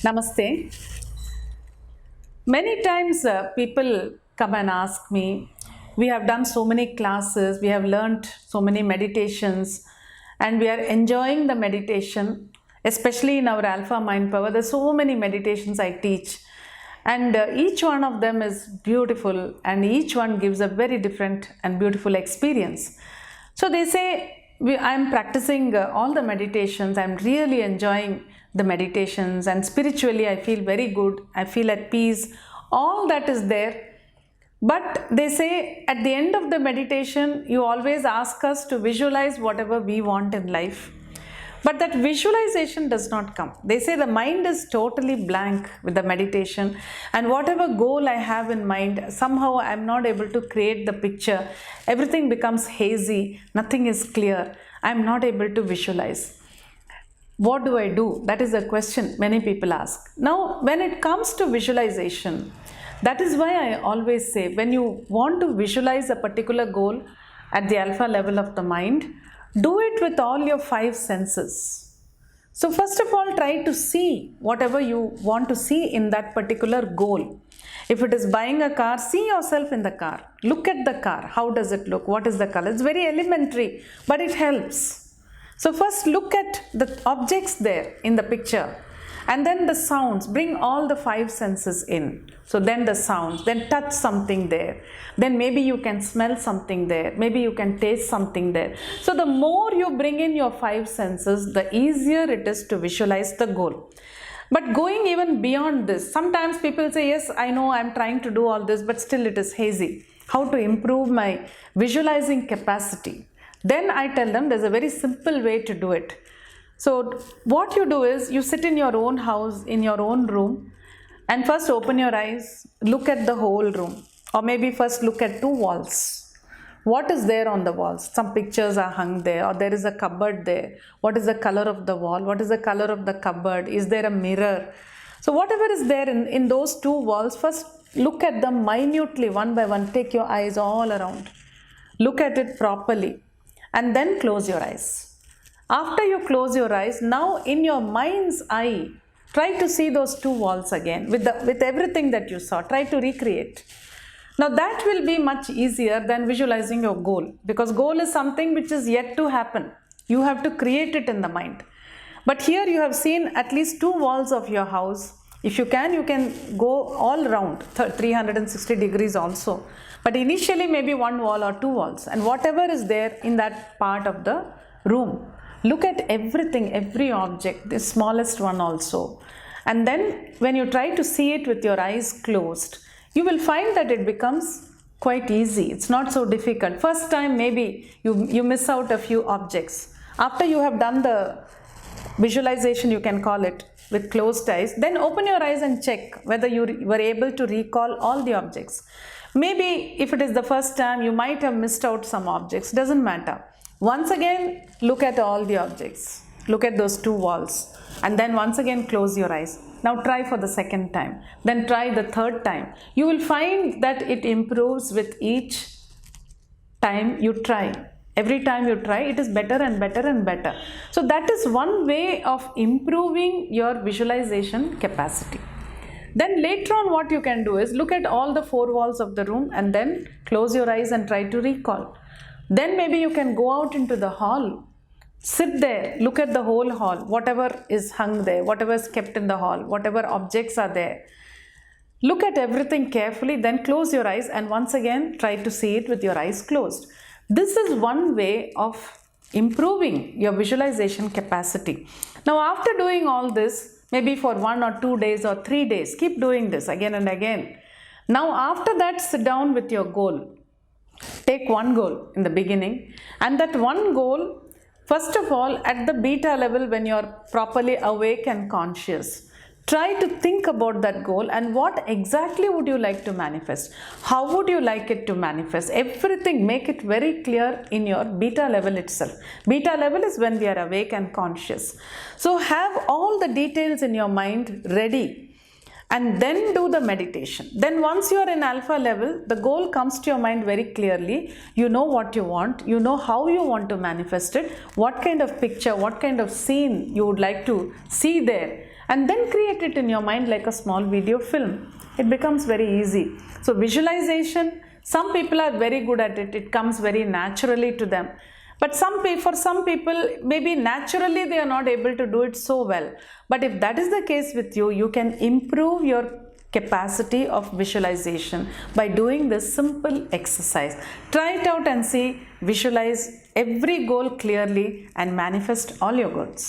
Namaste. Many times people come and ask me, we have done so many classes, we have learnt so many meditations, and we are enjoying the meditation, especially in our Alpha Mind Power. There's so many meditations I teach, and each one of them is beautiful, and each one gives a very different and beautiful experience. So they say, I'm practicing all the meditations, I'm really enjoying the meditations, and spiritually I feel very good, I feel at peace, all that is there. But they say at the end of the meditation, you always ask us to visualize whatever we want in life. But that visualization does not come. They say the mind is totally blank with the meditation, and whatever goal I have in mind, somehow I am not able to create the picture. Everything becomes hazy, nothing is clear. I am not able to visualize. What do I do? That is a question many people ask. Now, when it comes to visualization, that is why I always say, when you want to visualize a particular goal at the alpha level of the mind, do it with all your 5 senses. So first of all, try to see whatever you want to see in that particular goal. If it is buying a car, see yourself in the car. Look at the car. How does it look? What is the color? It's very elementary, but it helps. So first look at the objects there in the picture, and then the sounds. Bring all the 5 senses in. So then the sounds, then touch something there, then maybe you can smell something there, maybe you can taste something there. So the more you bring in your 5 senses, the easier it is to visualize the goal. But going even beyond this, sometimes people say, yes, I know I'm trying to do all this, but still it is hazy. How to improve my visualizing capacity? Then I tell them there's a very simple way to do it. So what you do is, you sit in your own house, in your own room, and first open your eyes, look at the whole room, or maybe first look at 2 walls. What is there on the walls? Some pictures are hung there, or there is a cupboard there. What is the color of the wall? What is the color of the cupboard? Is there a mirror? So whatever is there in those 2 walls, first look at them minutely, one by one. Take your eyes all around. Look at it properly, and then close your eyes. After you close your eyes, now in your mind's eye, try to see those 2 walls again with everything that you saw. Try to recreate. Now that will be much easier than visualizing your goal, because goal is something which is yet to happen. You have to create it in the mind. But here you have seen at least 2 walls of your house. If you can go all around 360 degrees also. But initially maybe 1 wall or 2 walls, and whatever is there in that part of the room. Look at everything, every object, the smallest one also. And then when you try to see it with your eyes closed, you will find that it becomes quite easy. It's not so difficult. First time maybe you miss out a few objects. After you have done the visualization, you can call it, with closed eyes, then open your eyes and check whether you were able to recall all the objects. Maybe if it is the first time, you might have missed out some objects. Doesn't matter. Once again, look at all the objects. Look at those 2 walls, and then once again close your eyes. Now try for the second time. Then try the third time. You will find that it improves with each time you try. Every time you try, it is better and better and better. So that is one way of improving your visualization capacity. Then later on, what you can do is look at all the 4 walls of the room, and then close your eyes and try to recall. Then maybe you can go out into the hall, sit there, look at the whole hall, whatever is hung there, whatever is kept in the hall, whatever objects are there. Look at everything carefully, then close your eyes, and once again try to see it with your eyes closed. This is one way of improving your visualization capacity. Now after doing all this, maybe for 1 or 2 days or 3 days, keep doing this again and again. Now after that, sit down with your goal. Take 1 goal in the beginning, and that 1 goal, first of all, at the beta level, when you are properly awake and conscious, try to think about that goal and what exactly would you like to manifest. How would you like it to manifest? Everything, make it very clear in your beta level itself. Beta level is when we are awake and conscious. So have all the details in your mind ready, and then do the meditation. Then once you are in alpha level, the goal comes to your mind very clearly. You know what you want, you know how you want to manifest it, what kind of picture, what kind of scene you would like to see there. and then create it in your mind like a small video film. It becomes very easy. So visualization, some people are very good at it. It comes very naturally to them. But for some people, maybe naturally they are not able to do it so well. But if that is the case with you, you can improve your capacity of visualization by doing this simple exercise. Try it out and see, visualize every goal clearly and manifest all your goals.